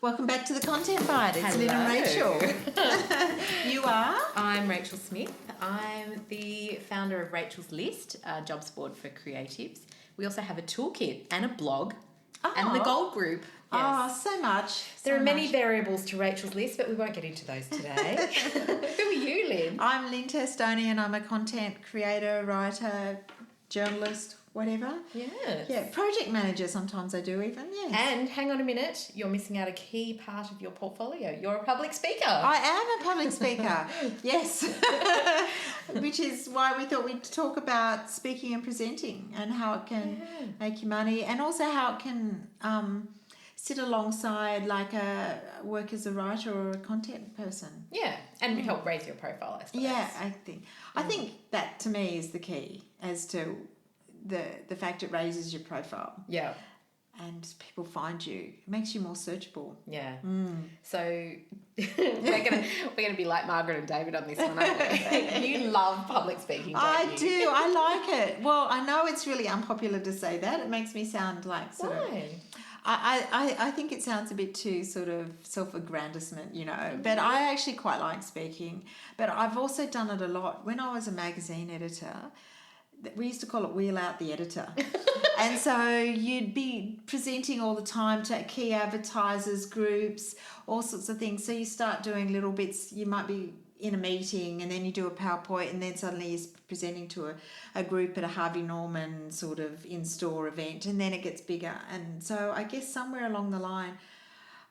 Welcome back to the Content Bite. It's Lynn and Rachel. You are? I'm Rachel Smith. I'm the founder of Rachel's List, a jobs board for creatives. We also have a toolkit and a blog and the Gold Group. Yes. Oh, so much. There are many variables to Rachel's List, but we won't get into those today. Who are you, Lynn? I'm Lynn Testonian. I'm a content creator, writer, journalist, whatever. Yeah, project manager sometimes I do even, yes. And hang on a minute, you're missing out a key part of your portfolio. You're a public speaker. I am a public speaker, yes. Which is why we thought we'd talk about speaking and presenting and how it can make you money, and also how it can sit alongside work as a writer or a content person. Yeah, and help raise your profile, I suppose. Yeah, I think that to me is the key as to the fact it raises your profile. Yeah. And people find you. It makes you more searchable. Yeah. So we're gonna be like Margaret and David on this one, aren't we? You love public speaking, don't I you? do. I like it. Well, I know it's really unpopular to say that. It makes me sound like sort of... I think it sounds a bit too sort of self-aggrandizement, you know. Mm-hmm. But I actually quite like speaking. But I've also done it a lot. When I was a magazine editor, we used to call it wheel out the editor. And so you'd be presenting all the time to key advertisers, groups, all sorts of things. So you start doing little bits. You might be in a meeting and then you do a PowerPoint and then suddenly you're presenting to a group at a Harvey Norman sort of in-store event, and then it gets bigger. And so I guess somewhere along the line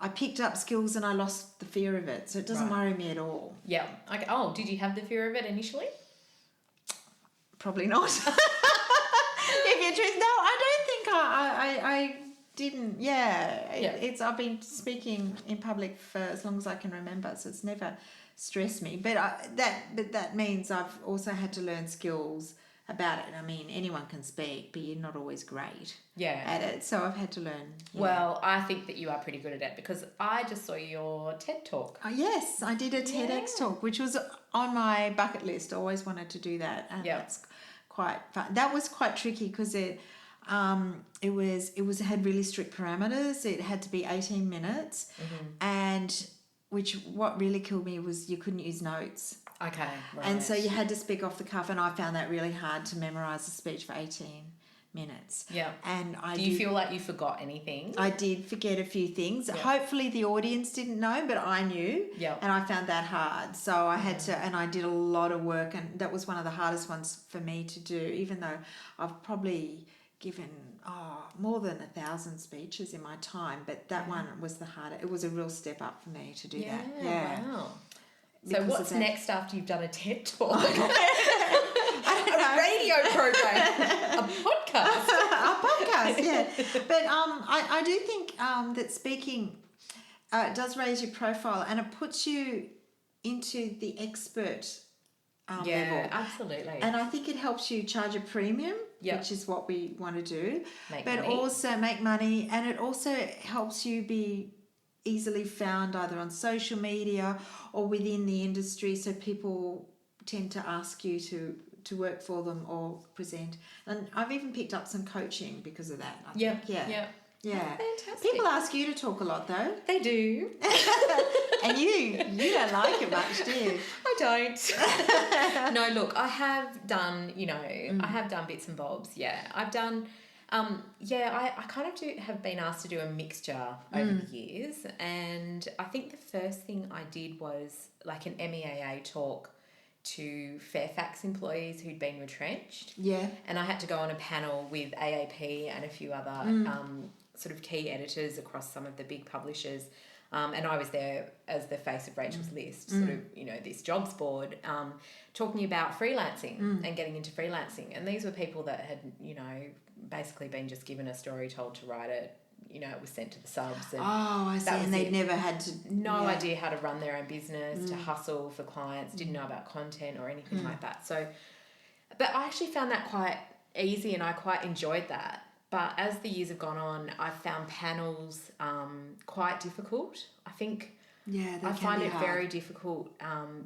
I picked up skills and I lost the fear of it. So it doesn't worry me at all. Yeah. Okay. Oh, did you have the fear of it initially? Probably not. If you're truth, no, I don't think I didn't. Yeah, it's I've been speaking in public for as long as I can remember, so it's never stressed me. But that means I've also had to learn skills about it. I mean, anyone can speak, but you're not always great at it. So I've had to learn. Yeah. Well, I think that you are pretty good at it because I just saw your TED Talk. Oh, yes, I did a TEDx talk, which was on my bucket list. I always wanted to do that, and that's quite fun. That was quite tricky because it had really strict parameters. It had to be 18 minutes, and what really killed me was you couldn't use notes. Okay, right. And so you had to speak off the cuff, and I found that really hard to memorise a speech for 18 minutes. Yeah. And do you feel like you forgot anything? I did forget a few things. Yeah. Hopefully the audience didn't know, but I knew. Yeah. And I found that hard. So I had to, and I did a lot of work, and that was one of the hardest ones for me to do, even though I've probably given more than 1,000 speeches in my time, but that one was the hardest. It was a real step up for me to do that. Yeah. Wow. So what's next after you've done a TED Talk? A radio program, a podcast. A podcast, yeah. But I do think that speaking does raise your profile, and it puts you into the expert level. Yeah, absolutely. And I think it helps you charge a premium, which is what we want to do. Also make money, and it also helps you be easily found either on social media or within the industry, so people tend to ask you to work for them or present. And I've even picked up some coaching because of that. I think. Yeah. Oh, fantastic. People ask you to talk a lot though. They do. And you don't like it much, do you? I don't. No, look, I have done, I have done bits and bobs. Yeah, I've done... I kind of have been asked to do a mixture over the years, and I think the first thing I did was like an MEAA talk to Fairfax employees who'd been retrenched. Yeah. And I had to go on a panel with AAP and a few other sort of key editors across some of the big publishers. And I was there as the face of Rachel's List, sort of, this jobs board, talking about freelancing and getting into freelancing. And these were people that had, basically been just given a story told to write it. It was sent to the subs. And I see. And they'd never had to... No idea how to run their own business, to hustle for clients, didn't know about content or anything like that. So, but I actually found that quite easy, and I quite enjoyed that. But as the years have gone on, I've found panels quite difficult. I think I find it very difficult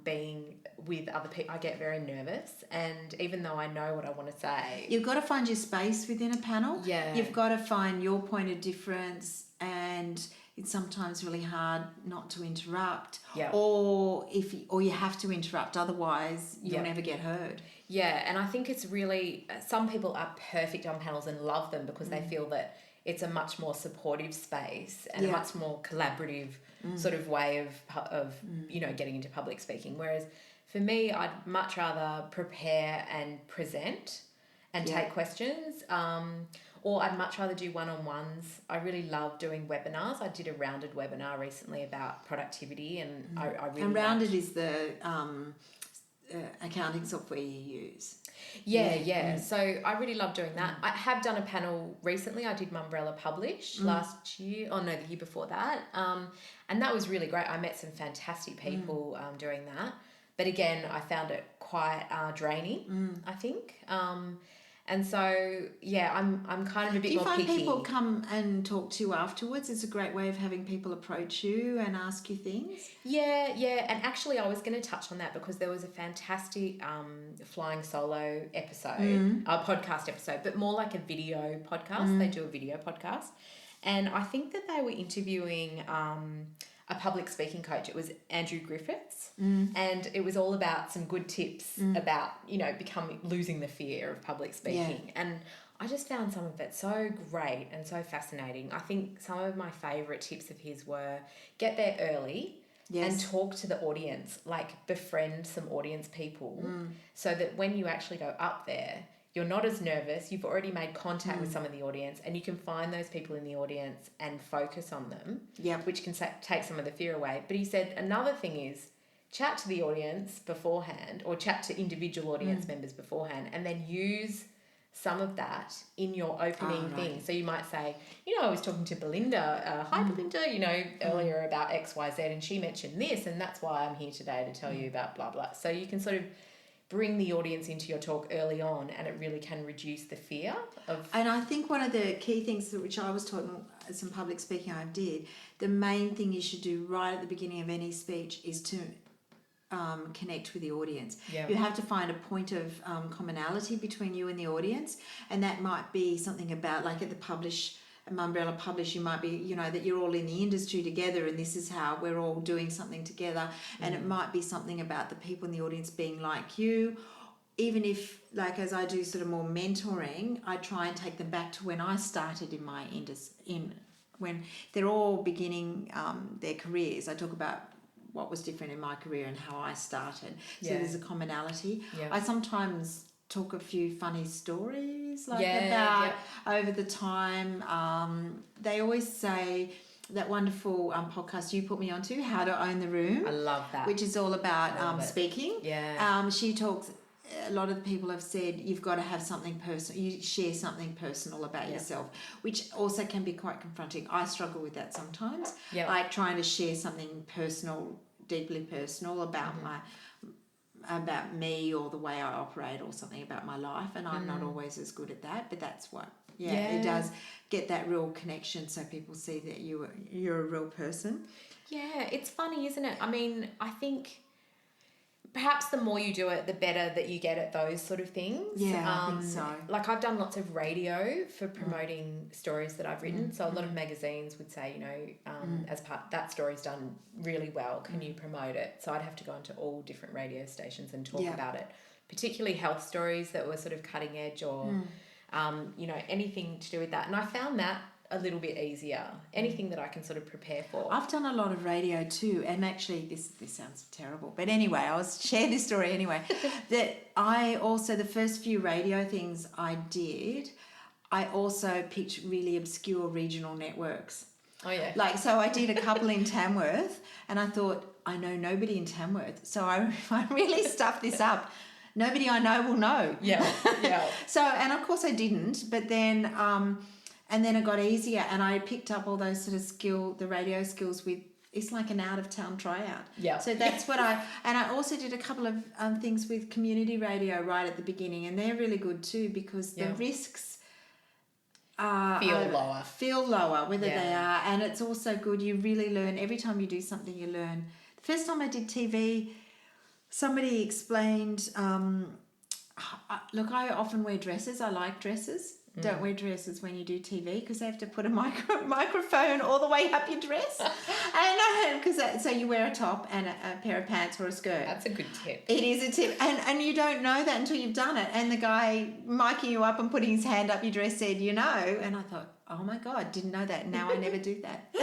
being with other people. I get very nervous, and even though I know what I want to say... You've got to find your space within a panel. Yeah. You've got to find your point of difference, and it's sometimes really hard not to interrupt, Yeah. or you have to interrupt, otherwise you'll never get heard. Yeah, and I think it's really, some people are perfect on panels and love them because they feel that it's a much more supportive space and a much more collaborative sort of way of getting into public speaking. Whereas for me, I'd much rather prepare and present and take questions, or I'd much rather do one-on-ones. I really love doing webinars. I did a Rounded webinar recently about productivity, and I really And Rounded is the accounting software you use. Yeah. So I really love doing that. I have done a panel recently. I did Mumbrella Publish last year. Oh no, the year before that. And that was really great. I met some fantastic people doing that. But again, I found it quite draining, I think. And so, yeah, I'm kind of a bit more picky. Do you find people come and talk to you afterwards? It's a great way of having people approach you and ask you things. Yeah. And actually, I was going to touch on that because there was a fantastic flying solo episode, a podcast episode, but more like a video podcast. They do a video podcast. And I think that they were interviewing a public speaking coach. It was Andrew Griffiths, and it was all about some good tips about, losing the fear of public speaking. Yeah. And I just found some of it so great and so fascinating. I think some of my favourite tips of his were get there early and talk to the audience, like befriend some audience people so that when you actually go up there, you're not as nervous, you've already made contact with some of the audience, and you can find those people in the audience and focus on them, which can take some of the fear away. But he said another thing is chat to the audience beforehand, or chat to individual audience members beforehand, and then use some of that in your opening thing. So you might say, I was talking to Belinda, hi Belinda, earlier about XYZ, and she mentioned this, and that's why I'm here today to tell you about blah, blah. So you can sort of bring the audience into your talk early on, and it really can reduce the fear of... And I think one of the key things which I was taught in some public speaking I did, the main thing you should do right at the beginning of any speech is to connect with the audience. You have to find a point of commonality between you and the audience, and that might be something about, like at the Umbrella Publish, you might be, that you're all in the industry together and this is how we're all doing something together. And it might be something about the people in the audience being like you. Even if, like, as I do sort of more mentoring, I try and take them back to when I started in my when they're all beginning their careers. I talk about what was different in my career and how I started. So there's a commonality. I sometimes talk a few funny stories about over the time. They always say that wonderful podcast you put me onto, How to Own the Room. I love that. Which is all about speaking. She talks, a lot of the people have said you've got to have something personal, you share something personal about yourself, which also can be quite confronting. I struggle with that sometimes, like trying to share something personal, deeply personal about about me or the way I operate or something about my life, and I'm not always as good at that, but that's what it does get that real connection, so people see that you're a real person. It's funny, isn't it? I mean, I think perhaps the more you do it, the better that you get at those sort of things. I think so. Like I've done lots of radio for promoting stories that I've written. So a lot of magazines would say, as part that story's done really well, can you promote it? So I'd have to go into all different radio stations and talk about it, particularly health stories that were sort of cutting edge or, anything to do with that. And I found that a little bit easier. Anything that I can sort of prepare for. I've done a lot of radio too, and actually this sounds terrible, but anyway, I'll share this story anyway. That I also, the first few radio things I did, I also picked really obscure regional networks. Oh yeah. Like, so I did a couple in Tamworth, and I thought, I know nobody in Tamworth, so I really stuffed this up. Nobody I know will know. So, and of course I didn't, but then and then it got easier, and I picked up all those sort of the radio skills with, it's like an out-of-town tryout. So that's what and I also did a couple of things with community radio right at the beginning, and they're really good too, because the risks feel lower, whether they are, and it's also good. You really learn. Every time you do something, you learn. The first time I did TV, somebody explained, look, I often wear dresses. I like dresses. don't wear dresses when you do TV because they have to put a microphone all the way up your dress. And so you wear a top and a pair of pants or a skirt. That's a good tip. It is a tip. And you don't know that until you've done it. And the guy miking you up and putting his hand up your dress said, you know. And I thought, oh my God, didn't know that. Now I never do that.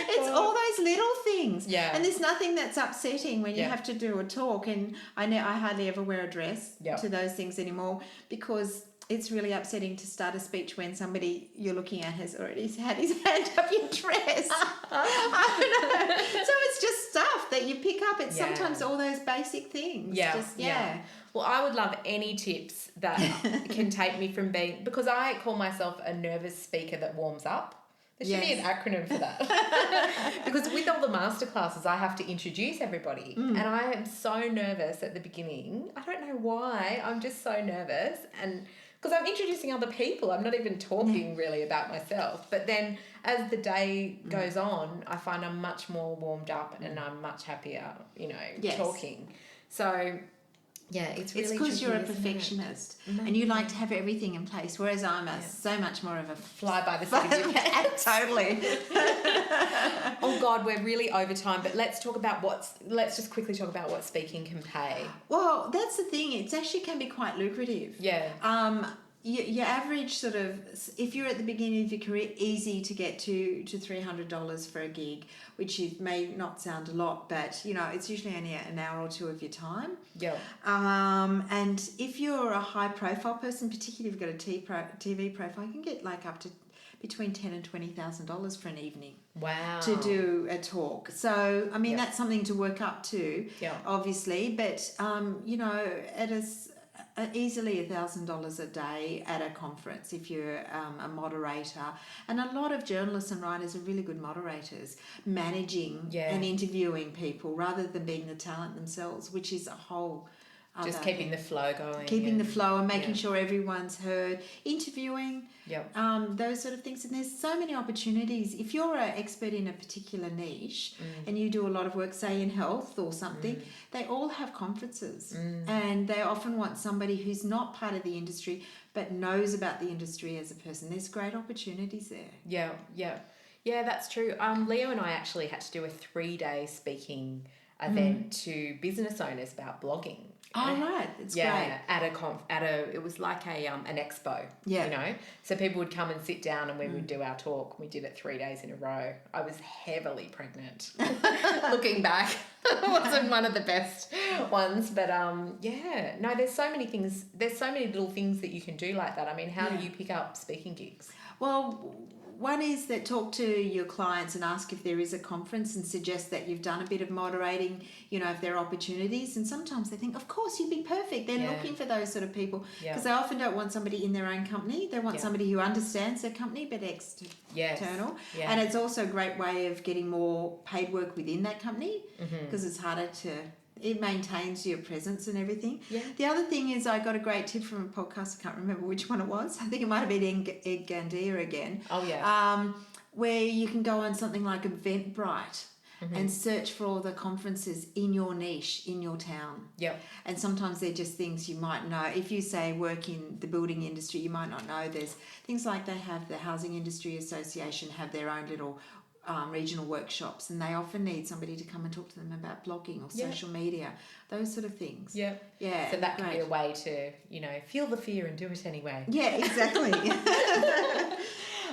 It's all those little things. Yeah. And there's nothing that's upsetting when you have to do a talk. And I hardly ever wear a dress to those things anymore because it's really upsetting to start a speech when somebody you're looking at has already had his hand up your dress. I don't know. So it's just stuff that you pick up. It's sometimes all those basic things. Yeah. Well, I would love any tips that can take me from being, because I call myself a nervous speaker that warms up. There should be an acronym for that. Because with all the masterclasses, I have to introduce everybody. And I am so nervous at the beginning. I don't know why. I'm just so nervous. And because I'm introducing other people, I'm not even talking really about myself. But then as the day goes on, I find I'm much more warmed up and I'm much happier, talking. So... yeah, it's really because tricky, you're a perfectionist and you like to have everything in place, whereas I'm so much more of a fly by the seat of your pants. Totally. Oh God, we're really over time, but let's just quickly talk about what speaking can pay. Well, that's the thing. It actually can be quite lucrative. Yeah. Your average sort of, if you're at the beginning of your career, easy to get to $300 for a gig, which may not sound a lot, but it's usually only an hour or two of your time. Yeah. And if you're a high profile person, particularly if you've got a TV profile, you can get like up to between $10,000 and $20,000 for an evening. Wow. To do a talk. So I mean that's something to work up to. Yeah. Obviously, but at easily $1,000 a day at a conference if you're a moderator. And a lot of journalists and writers are really good moderators, managing and interviewing people rather than being the talent themselves, which is a whole just keeping the flow going. Keeping the flow and making sure everyone's heard. Interviewing, those sort of things. And there's so many opportunities. If you're an expert in a particular niche and you do a lot of work, say in health or something, they all have conferences. And they often want somebody who's not part of the industry but knows about the industry as a person. There's great opportunities there. Yeah, that's true. Leo and I actually had to do a 3-day speaking event to business owners about blogging. Oh, right. It's great. It was like an expo, So people would come and sit down and we would do our talk. We did it 3 days in a row. I was heavily pregnant. Looking back, it wasn't one of the best ones. But, there's so many things. There's so many little things that you can do like that. I mean, how do you pick up speaking gigs? Well, one is that talk to your clients and ask if there is a conference and suggest that you've done a bit of moderating, if there are opportunities. And sometimes they think, of course, you'd be perfect. They're looking for those sort of people because they often don't want somebody in their own company. They want somebody who understands their company but external. Yeah. And it's also a great way of getting more paid work within that company because it's harder it maintains your presence and everything. Yeah. The other thing is I got a great tip from a podcast. I can't remember which one it was. I think it might have been Ed Gandia again. Oh, yeah. Where you can go on something like Eventbrite and search for all the conferences in your niche, in your town. Yep. And sometimes they're just things you might know. If you say work in the building industry, you might not know. There's things like they have the Housing Industry Association have their own little regional workshops, and they often need somebody to come and talk to them about blogging or social media, those sort of things. Yeah. So that can be a way to, feel the fear and do it anyway. Yeah, exactly.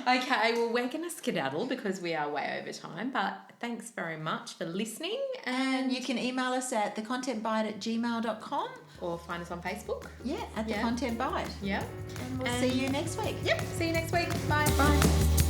Okay, well, we're going to skedaddle because we are way over time, but thanks very much for listening. And you can email us at thecontentbite@gmail.com. Or find us on Facebook. Yeah, at The Content Bite. Yeah. And we'll see you next week. Yep, see you next week. Bye. Bye.